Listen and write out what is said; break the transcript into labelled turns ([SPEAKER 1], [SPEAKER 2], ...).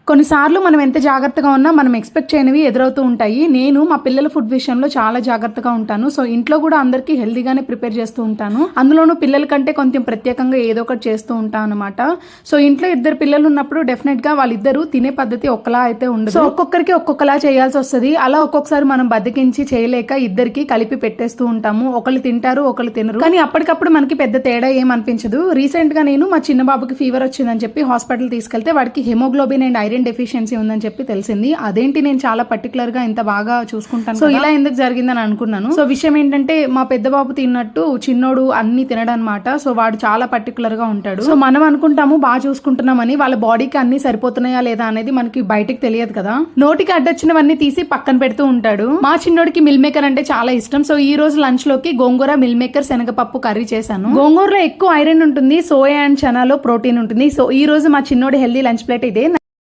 [SPEAKER 1] కొన్నిసార్లు మనం ఎంత జాగ్రత్తగా ఉన్నా మనం ఎక్స్పెక్ట్ చేయనివి ఎదురవుతూ ఉంటాయి. నేను మా పిల్లల ఫుడ్ విషయంలో చాలా జాగ్రత్తగా ఉంటాను. సో ఇంట్లో కూడా అందరికీ హెల్తీగానే ప్రిపేర్ చేస్తూ ఉంటాను. అందులోనూ పిల్లల కంటే కొంచెం ప్రత్యేకంగా ఏదో ఒకటి చేస్తూ ఉంటాను అనమాట. సో ఇంట్లో ఇద్దరు పిల్లలు ఉన్నప్పుడు డెఫినెట్ గా వాళ్ళిద్దరూ తినే పద్ధతి ఒకలా అయితే ఉండదు. సో ఒక్కొక్కరికి ఒక్కొక్కలా చేయాల్సి వస్తుంది. అలా ఒక్కొక్కసారి మనం బద్దకించి చేయలేక ఇద్దరికి కలిపి పెట్టేస్తూ ఉంటాము. ఒకళ్ళు తింటారు, ఒకళ్ళు తినరు. కానీ అప్పటికప్పుడు మనకి పెద్ద తేడా ఏమనిపించదు. రీసెంట్ గా నేను మా చిన్న బాబుకి ఫీవర్ వచ్చిందని చెప్పి హాస్పిటల్ తీసుకెళ్తే వాడికి హెమోగ్లోబిన్ అండ్ ఐరన్ డెఫిషియన్సీ ఉందని చెప్పి తెలిసింది. అదేంటి నేను చాలా పర్టికులర్ గా ఇంత బాగా చూసుకుంటాను, సో ఇలా ఎందుకు జరిగిందని అనుకున్నాను. సో విషయం ఏంటంటే మా పెద్ద బాబు తిన్నట్టు చిన్నోడు అన్ని తినడనమాట. సో వాడు చాలా పర్టికులర్ గా ఉంటాడు. సో మనం అనుకుంటాము బాగా చూసుకుంటున్నామని, వాళ్ళ బాడీకి అన్ని సరిపోతున్నాయా లేదా అనేది మనకి బయటకు తెలియదు కదా. నోటికి అడ్డొచ్చినవన్నీ తీసి పక్కన పెడుతూ ఉంటాడు. మా చిన్నోడికి మిల్ మేకర్ అంటే చాలా ఇష్టం. సో ఈ రోజు లంచ్ లోకి గోంగూర, మిల్ మేకర్, శనగపప్పు కర్రీ చేశాను. గోంగూరలో ఎక్కువ ఐరన్ ఉంటుంది, సోయా అండ్ చనాలో ప్రోటీన్ ఉంటుంది. సో ఈ రోజు మా చిన్నోడి హెల్దీ లంచ్ ప్లేట్ ఇదే.